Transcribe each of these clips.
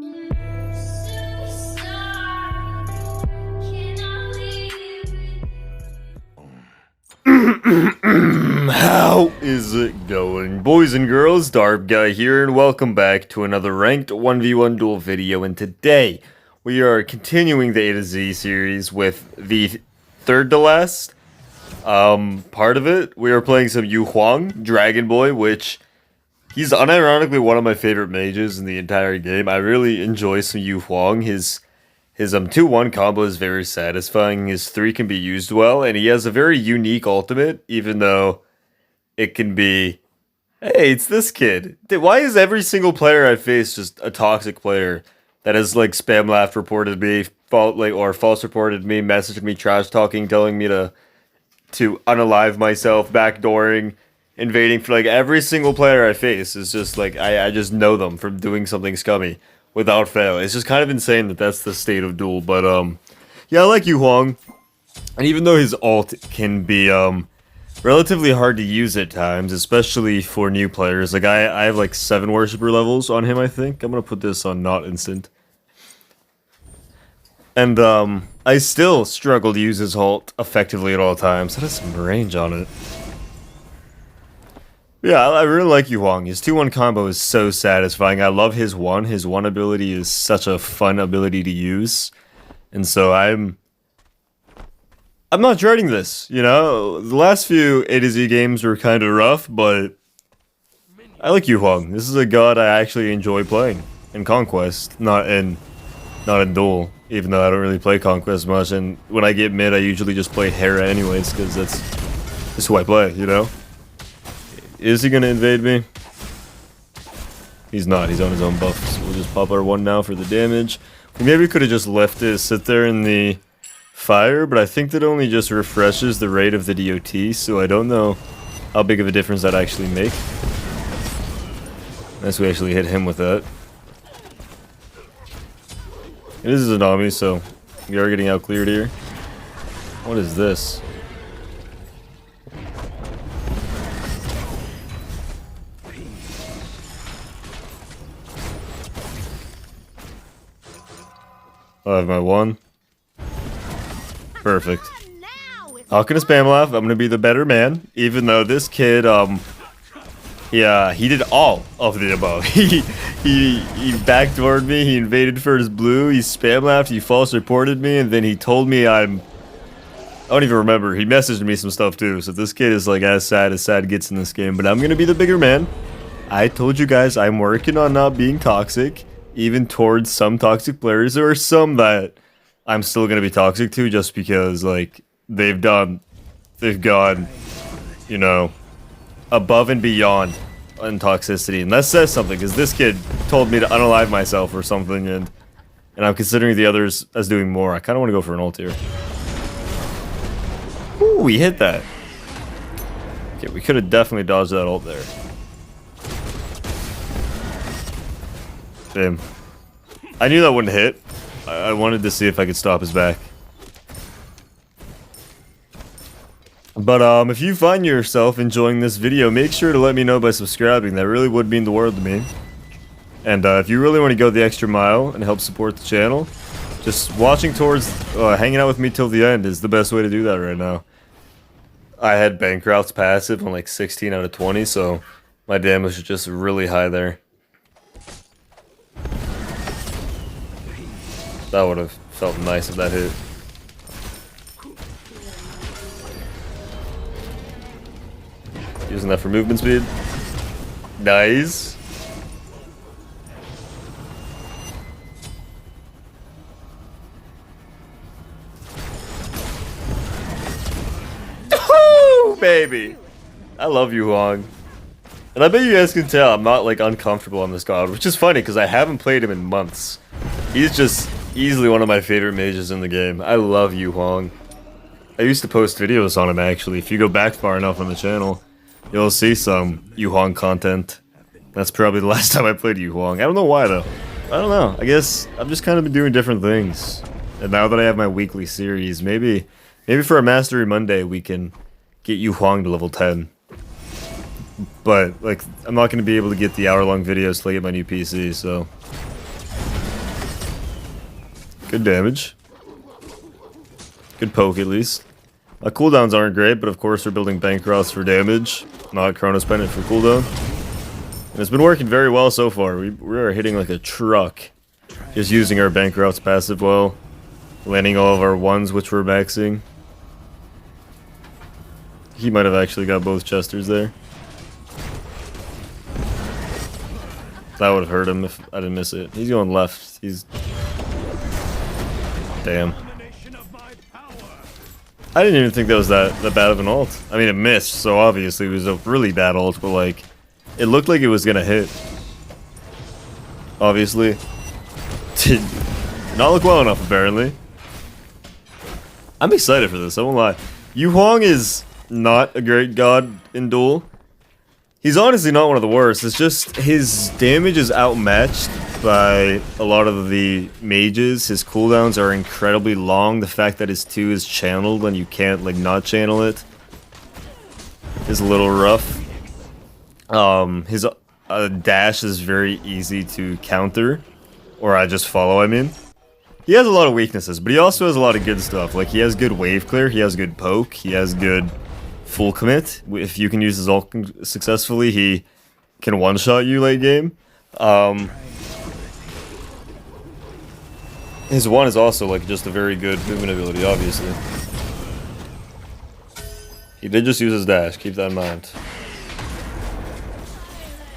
How is it going, boys and girls? Darbiie here, and welcome back to another ranked 1v1 duel video. And today we are continuing the A to Z series with the third to last part of it. We are playing some Huang, Dragon Boy, which he's unironically one of my favorite mages in the entire game. I really enjoy some Huang. His 2-1 combo is very satisfying. His 3 can be used well, and he has a very unique ultimate, even though it can be, hey, it's this kid. Why is every single player I face just a toxic player that has like spam laughed reported me, false reported me, messaged me, trash talking, telling me to unalive myself, backdooring, invading? For like every single player I face is just like I just know them from doing something scummy without fail. It's just kind of insane that that's the state of Duel. But yeah, I like Huang, and even though his ult can be relatively hard to use at times, especially for new players. Like I have like 7 worshiper levels on him, I think. I'm gonna put this on not instant. And I still struggle to use his ult effectively at all times. That has some range on it. Yeah, I really like Huang. His 2-1 combo is so satisfying. I love his 1. His 1 ability is such a fun ability to use. And so I'm not dreading this, you know? The last few A to Z games were kind of rough, but I like Huang. This is a god I actually enjoy playing in Conquest, not in Duel, even though I don't really play Conquest much. And when I get mid, I usually just play Hera anyways, because that's who I play, you know? Is he gonna invade me? He's not. He's on his own buff. So we'll just pop our 1 now for the damage. We maybe could have just left it sit there in the fire, but I think that only just refreshes the rate of the DOT, so I don't know how big of a difference that actually make. Unless we actually hit him with that. It is a Zanami, so we are getting out cleared here. What is this? I have my 1. Perfect. How can I spam laugh? I'm gonna be the better man, even though this kid, yeah, he did all of the above. he backdoored me, he invaded for his blue, he spam laughed, he false reported me, and then he told me I don't even remember. He messaged me some stuff too, so this kid is like as sad gets in this game, but I'm gonna be the bigger man. I told you guys I'm working on not being toxic, even towards some toxic players. There are some that I'm still gonna be toxic to just because like they've gone, you know, above and beyond on toxicity, and that says something because this kid told me to unalive myself or something, and I'm considering the others as doing more. I kind of want to go for an ult here. Ooh, we hit that. Okay, we could have definitely dodged that ult there. Damn. I knew that wouldn't hit. I wanted to see if I could stop his back. But if you find yourself enjoying this video, make sure to let me know by subscribing. That really would mean the world to me. And if you really want to go the extra mile and help support the channel, just watching towards, hanging out with me till the end is the best way to do that right now. I had Bankrout's passive on like 16 out of 20, so my damage is just really high there. That would have felt nice if that hit. Using that for movement speed. Nice. Woo, baby. I love you, Huang. And I bet you guys can tell I'm not like uncomfortable on this god, which is funny because I haven't played him in months. He's just easily one of my favorite mages in the game. I love you, Huang. I used to post videos on him actually. If you go back far enough on the channel, you'll see some Huang content. That's probably the last time I played Huang. I don't know why though. I don't know. I guess I've just kind of been doing different things. And now that I have my weekly series, maybe for a Mastery Monday we can get Huang to level 10. But like I'm not going to be able to get the hour-long videos till I get my new PC, so Good damage. Good poke, at least. Cooldowns aren't great, but of course we're building Bancross for damage, not Chronos Pendant for cooldown. And it's been working very well so far. We are hitting like a truck. Just using our Bancroft's passive well. Landing all of our ones, which we're maxing. He might have actually got both Chesters there. That would have hurt him if I didn't miss it. He's going left. He's... Damn. I didn't even think that was that bad of an ult. I mean, it missed, so obviously it was a really bad ult, but like, it looked like it was gonna hit. Obviously. Did not look well enough, apparently. I'm excited for this, I won't lie. Huang is not a great god in Duel. He's honestly not one of the worst, it's just his damage is outmatched by a lot of the mages. His cooldowns are incredibly long. The fact that his 2 is channeled and you can't like not channel it is a little rough. His dash is very easy to counter, or I just follow, I mean. He has a lot of weaknesses, but he also has a lot of good stuff. Like, he has good wave clear, he has good poke, he has good full commit. If you can use his ult successfully, he can one-shot you late game. His 1 is also like just a very good movement ability, obviously. He did just use his dash, keep that in mind.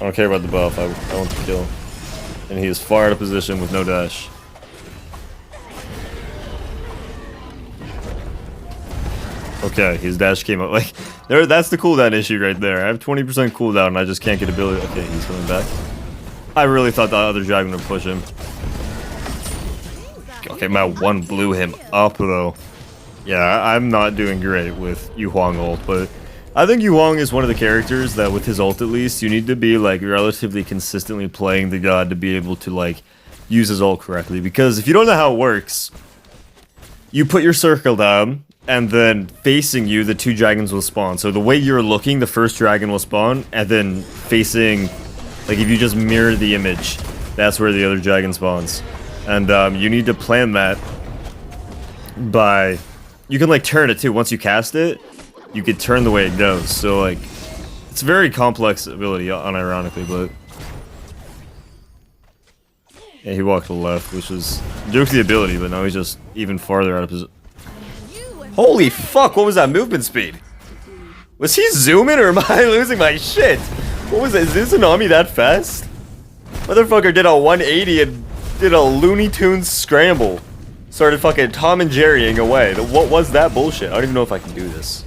I don't care about the buff, I want the kill. And he is far out of position with no dash. Okay, his dash came up. Like, that's the cooldown issue right there. I have 20% cooldown and I just can't get ability. Okay, he's coming back. I really thought that other dragon would push him. Okay, my 1 blew him up though. Yeah, I'm not doing great with Huang ult, but I think Huang is one of the characters that with his ult at least, you need to be like relatively consistently playing the god to be able to like use his ult correctly. Because if you don't know how it works, you put your circle down, and then facing you, the 2 dragons will spawn. So the way you're looking, the first dragon will spawn, and then facing, like if you just mirror the image, that's where the other dragon spawns. And you need to plan that by, you can like turn it too. Once you cast it, you can turn the way it goes. So like, it's a very complex ability, unironically, but yeah, he walked to the left, which is jokes the ability, but now he's just even farther out of position. Holy fuck, what was that movement speed? Was he zooming or am I losing my shit? What was it? Is this Tsunami that fast? Motherfucker did a 180 and did a Looney Tunes scramble. Started fucking Tom and Jerrying away. What was that bullshit? I don't even know if I can do this.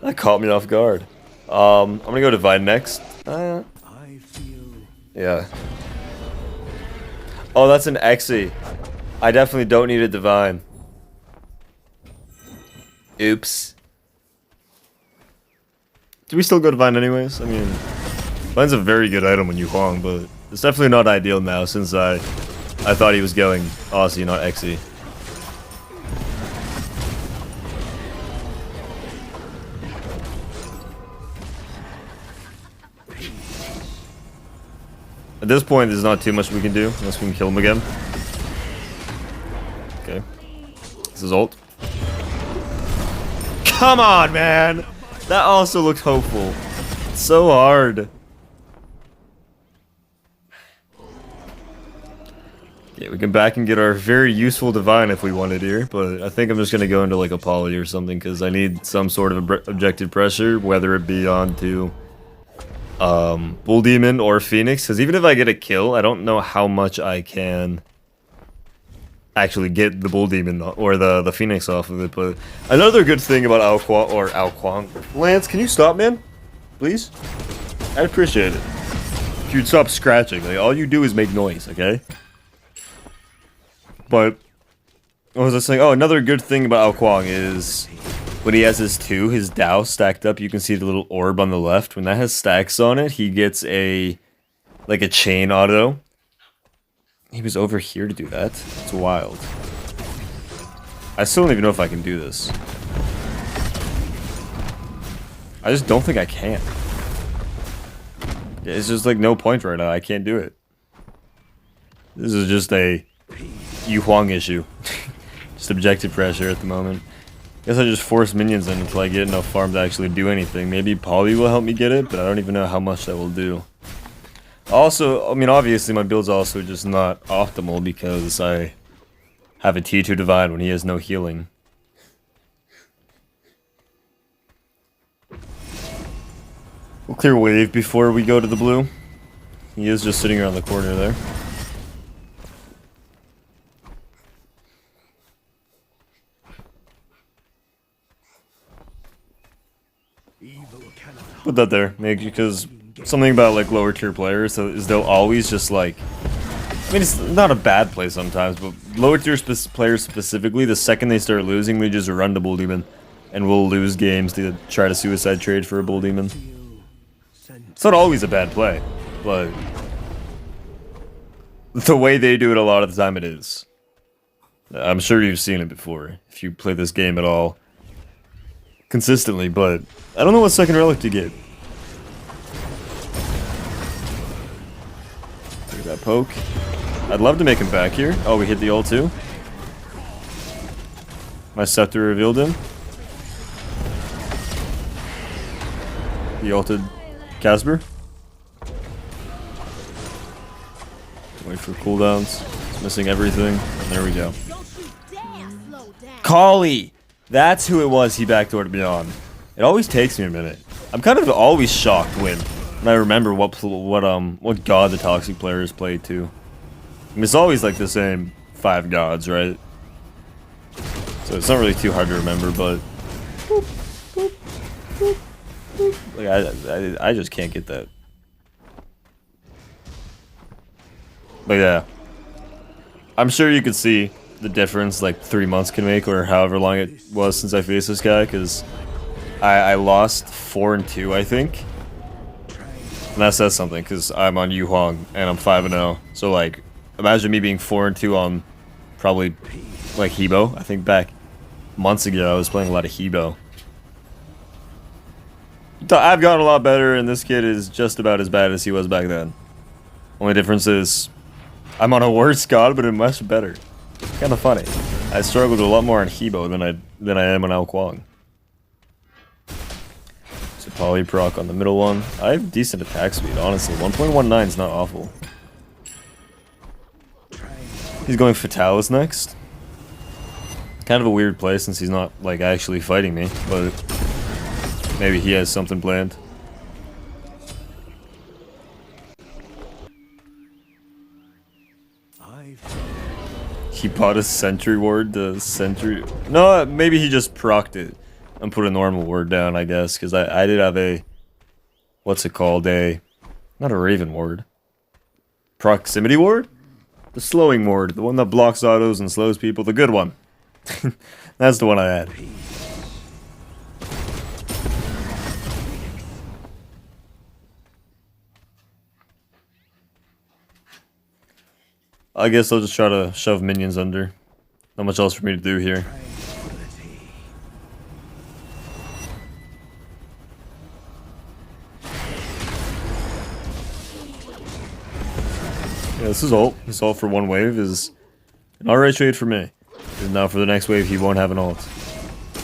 That caught me off guard. I'm gonna go Divine next. Yeah. Oh, that's an Exy. I definitely don't need a Divine. Oops. Do we still go Divine anyways? I mean, Divine's a very good item when you Huang, but it's definitely not ideal now since I thought he was going Aussie, not Exy. At this point, there's not too much we can do unless we can kill him again. Okay. This is ult. Come on, man! That also looked hopeful. It's so hard. Yeah, we can back and get our very useful Divine if we wanted here, but I think I'm just gonna go into like a Poly or something because I need some sort of objective pressure, whether it be onto Bull Demon or Phoenix, because even if I get a kill, I don't know how much I can actually get the Bull Demon or the Phoenix off of it. But another good thing about Huang, Lance, can you stop, man? Please? I'd appreciate it. If you'd stop scratching. Like, all you do is make noise, okay? But what was I saying? Oh, another good thing about Huang is when he has his 2, his Dow stacked up, you can see the little orb on the left. When that has stacks on it, he gets a chain auto. He was over here to do that. It's wild. I still don't even know if I can do this. I just don't think I can. It's just like no point right now. I can't do it. This is just a Huang issue. Just objective pressure at the moment. Guess I just force minions in until I get enough farm to actually do anything. Maybe Poly will help me get it, but I don't even know how much that will do. Also, I mean, obviously my build's also just not optimal because I have a T2 Divine when he has no healing. We'll clear wave before we go to the blue. He is just sitting around the corner there. Put that there, because something about like lower tier players is they'll always just like, I mean it's not a bad play sometimes, but lower tier players specifically, the second they start losing, they just run to Bull Demon, and will lose games to try to suicide trade for a Bull Demon. It's not always a bad play, but the way they do it a lot of the time it is. I'm sure you've seen it before, if you play this game at all consistently, but I don't know what second relic to get. Look at that poke. I'd love to make him back here. Oh, we hit the ult too. My Surtr revealed him. He ulted Casper. Wait for cooldowns. It's missing everything. And there we go. Kali! That's who it was he backdoored me on. It always takes me a minute. I'm kind of always shocked when I remember what god the toxic players played to. I mean, it's always like the same 5 gods, right? So it's not really too hard to remember, but like I just can't get that. But yeah, I'm sure you could see the difference like 3 months can make, or however long it was since I faced this guy, because I lost 4-2, I think. And that says something, because I'm on Huang and I'm 5-0. So like, imagine me being 4-2 on probably like Hebo. I think back months ago I was playing a lot of Hebo. I've gotten a lot better, and this kid is just about as bad as he was back then. Only difference is I'm on a worse god, but I'm much better. Kind of funny. I struggled a lot more on Hebo than I am on Al Kwang. So Poly proc on the middle one. I have decent attack speed, honestly. 1.19 is not awful. He's going Fatalis next. Kind of a weird play since he's not like actually fighting me, but maybe he has something planned. He bought a sentry ward, the sentry... No, maybe he just procced it and put a normal ward down, I guess, because I did have a... What's it called? Not a Raven ward. Proximity ward? The slowing ward, the one that blocks autos and slows people, the good one. That's the one I had. I guess I'll just try to shove minions under. Not much else for me to do here. Yeah, this is ult. This ult for one wave is an alright trade for me. And now for the next wave he won't have an ult.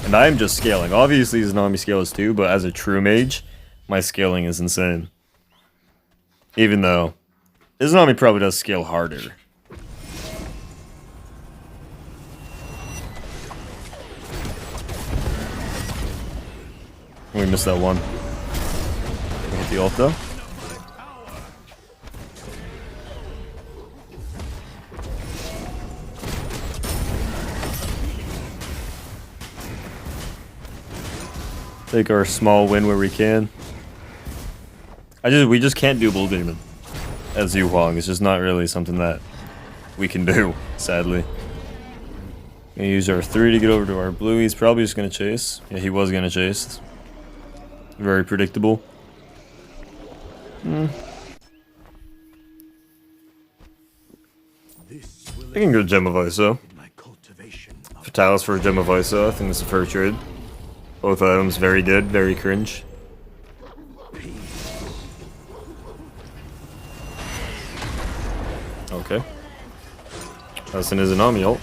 And I am just scaling. Obviously his Nami scales too, but as a true mage, my scaling is insane. Even though his Nami probably does scale harder. We missed that one. We hit the ult though. Take our small win where we can. We just can't do Bull Demon as Huang. It's just not really something that we can do, sadly. Gonna use our 3 to get over to our blue. He's probably just gonna chase. Yeah, he was gonna chase. Very predictable. I can go Gem of Iso. Fatalis for Gem of Iso. I think it's a fair trade. Both items very good, very cringe. Okay. That's an Izanami ult.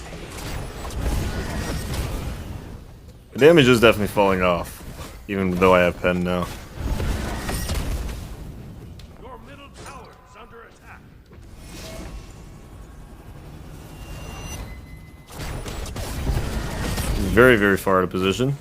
The damage is definitely falling off, even though I have pen now. Your middle tower is under attack. Very, very far out of position.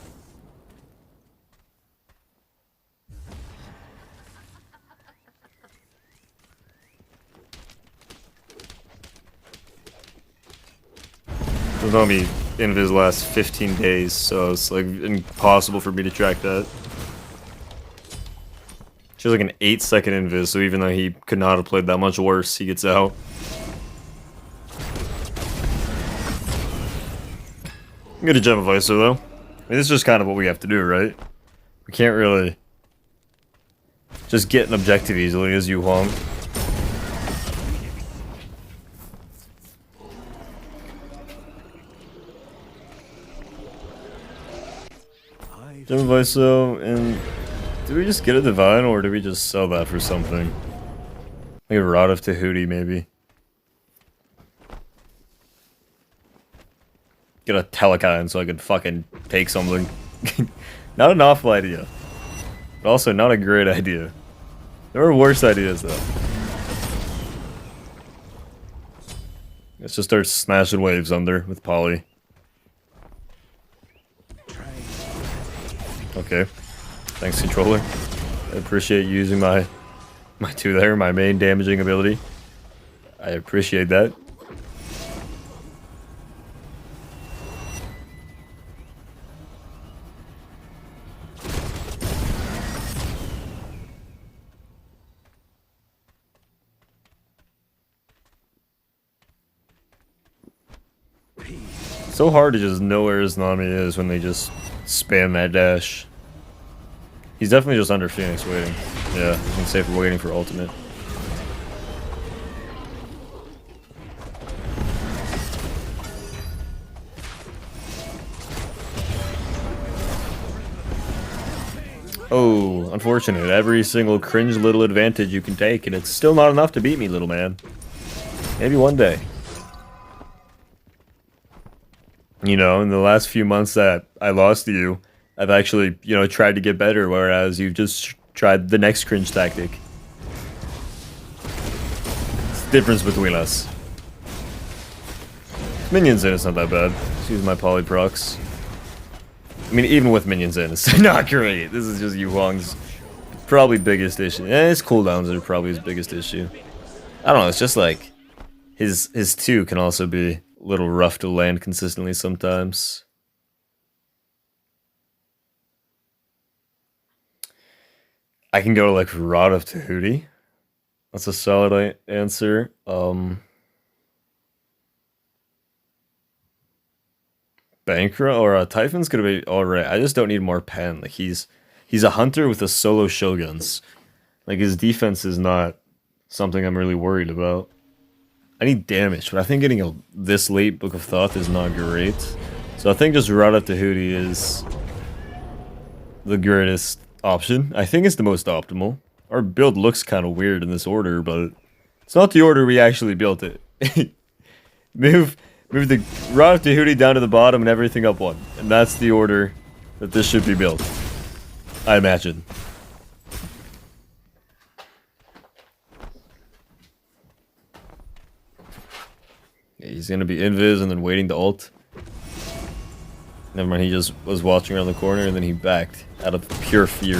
Izanami invis last 15 days, so it's like impossible for me to track that. She has like an 8-second invis, so even though he could not have played that much worse, he gets out. I'm gonna gem a Viso though. I mean, this is just kind of what we have to do, right? We can't really just get an objective easily as you, Huang. Gem a Viso, and do we just get a Divine, or do we just sell that for something? Like a Rod of Tahuti, maybe. Get a Telekind so I could fucking take something. Not an awful idea. But also not a great idea. There are worse ideas, though. Let's just start smashing waves under with Poly. Okay. Thanks, controller. I appreciate using my 2 there, my main damaging ability. I appreciate that. So hard to just know where his Nami is when they just spam that dash. He's definitely just under Phoenix waiting. Yeah, I can say for waiting for ultimate. Oh, unfortunate. Every single cringe little advantage you can take, and it's still not enough to beat me, little man. Maybe one day. You know, in the last few months that I lost to you, I've actually, you know, tried to get better, whereas you've just tried the next cringe tactic. It's the difference between us. Minions in, it's not that bad. Just use my polyprocs. I mean, even with minions in, it's not great. This is just Yu Huang's probably biggest issue. His cooldowns are probably his biggest issue. I don't know, it's just like his 2 can also be a little rough to land consistently sometimes. I can go like Rod of Tahuti. That's a solid answer. Bankrupt or Typhon's gonna be alright. I just don't need more pen. Like he's a hunter with a solo shoguns. Like his defense is not something I'm really worried about. I need damage, but I think getting this late Book of Thoth is not great. So I think just Rod of Tahuti is the greatest option. I think it's the most optimal. Our build looks kind of weird in this order, but it's not the order we actually built it. Move the Rod of Tahuti down to the bottom and everything up 1. And that's the order that this should be built. I imagine. Yeah, he's gonna be invis and then waiting to ult. Never mind, he just was watching around the corner and then he backed out of pure fear.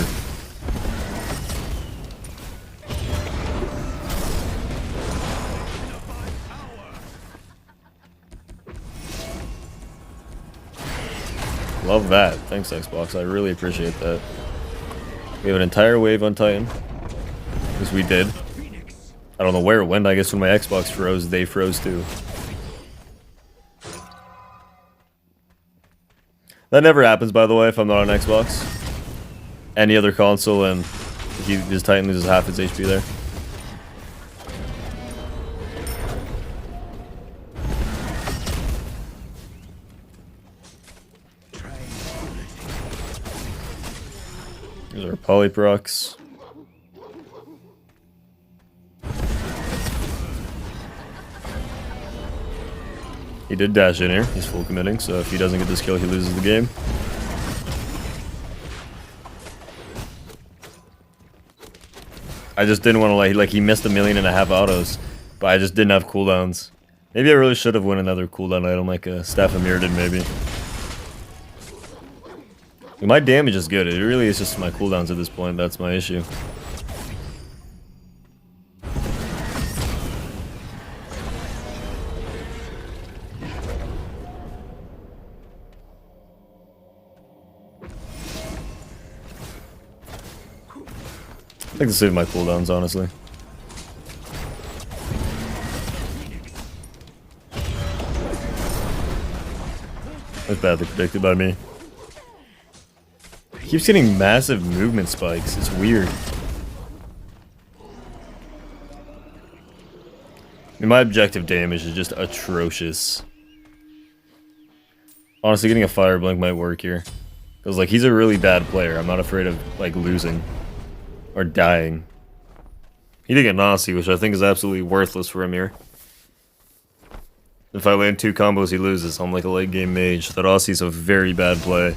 Love that. Thanks, Xbox. I really appreciate that. We have an entire wave on Titan. Because we did. I don't know where it went. I guess when my Xbox froze, they froze too. That never happens, by the way, if I'm not on Xbox. Any other console, and his Titan loses half his HP there. These are polyprocs. He did dash in here. He's full committing, so if he doesn't get this kill, he loses the game. I just didn't want to like he missed 1.5 million autos, but I just didn't have cooldowns. Maybe I really should have won another cooldown item like a Staff of Mirrodin maybe. My damage is good. It really is just my cooldowns at this point. That's my issue. I like to save my cooldowns, honestly. That's badly predicted by me. He keeps getting massive movement spikes. It's weird. I mean, my objective damage is just atrocious. Honestly, getting a fire blink might work here. Because, like, he's a really bad player. I'm not afraid of, like, losing. Or dying. He did get Nasi, which I think is absolutely worthless for him here. If I land 2 combos, he loses. I'm like a late game mage. That Aussie's a very bad play.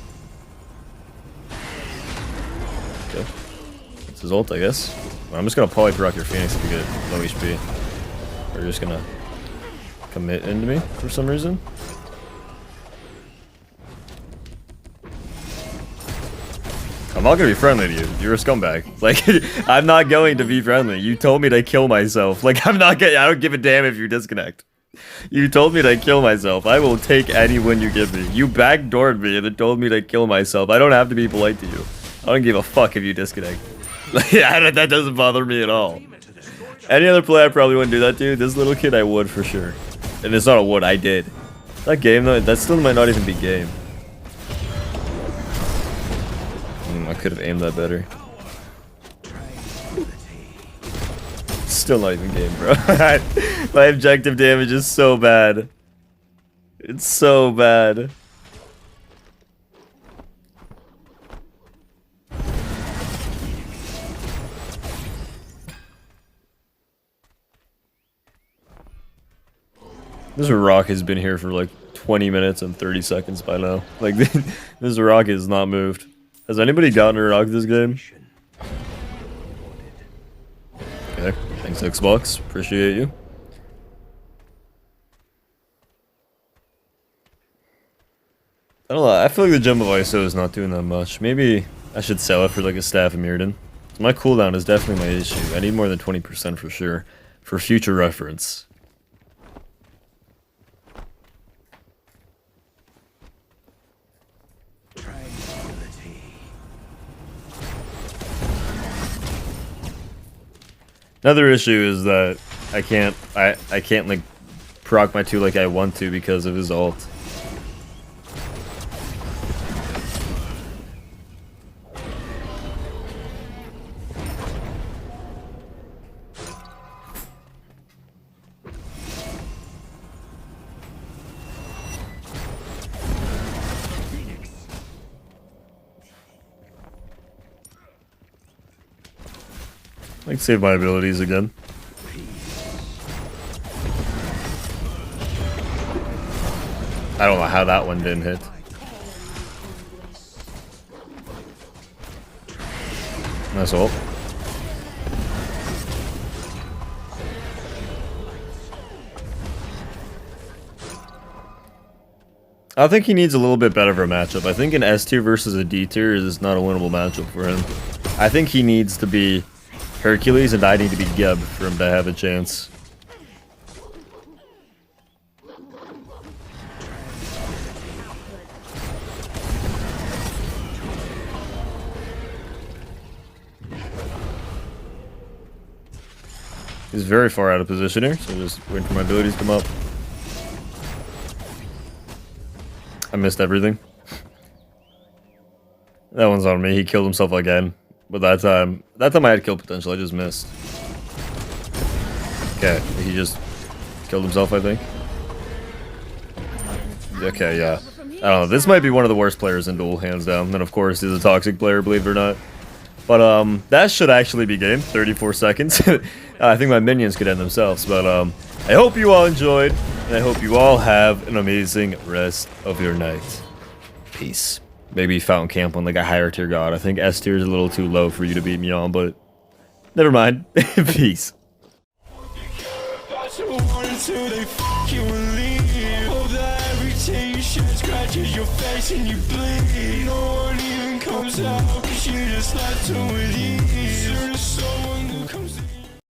Okay. That's his ult, I guess. I'm just gonna poly-proc your Phoenix if you get low HP. Or you're just gonna commit into me for some reason. I'm not gonna be friendly to you. You're a scumbag. Like, I'm not going to be friendly. You told me to kill myself. Like, I don't give a damn if you disconnect. You told me to kill myself. I will take any win you give me. You backdoored me and then told me to kill myself. I don't have to be polite to you. I don't give a fuck if you disconnect. Like, that doesn't bother me at all. Any other player I probably wouldn't do that to. This little kid I would for sure. And it's not a would, I did. That game though, that still might not even be game. I could have aimed that better. Still not even game, bro. My objective damage is so bad. It's so bad. This rock has been here for like 20 minutes and 30 seconds by now. Like, this rock has not moved. Has anybody gotten a rock this game? Okay, thanks Xbox. Appreciate you. I don't know, I feel like the Gem of ISO is not doing that much. Maybe I should sell it for like a Staff of Mirrodin. My cooldown is definitely my issue. I need more than 20% for sure. For future reference. Another issue is that I can't like proc my 2 like I want to because of his ult. I can save my abilities again. I don't know how that one didn't hit. Nice ult. I think he needs a little bit better of a matchup. I think an S tier versus a D tier is not a winnable matchup for him. I think he needs to be Hercules and I need to be Geb for him to have a chance. He's very far out of position here, so just waiting for my abilities to come up. I missed everything. That one's on me. He killed himself again. But that time I had kill potential. I just missed. Okay, he just killed himself, I think. Okay, yeah. I don't know. This might be one of the worst players in Duel, hands down. And of course, he's a toxic player, believe it or not. But that should actually be game. 34 seconds. I think my minions could end themselves. But I hope you all enjoyed. And I hope you all have an amazing rest of your night. Peace. Maybe fountain camp on like a higher tier god. I think S tier is a little too low for you to beat me on, but never mind. Peace. Until they fuck you and leave. Hope that every tear you shed scratches your face and you bleed. No one even comes out, cause you just left to with ease. There's someone who comes to you.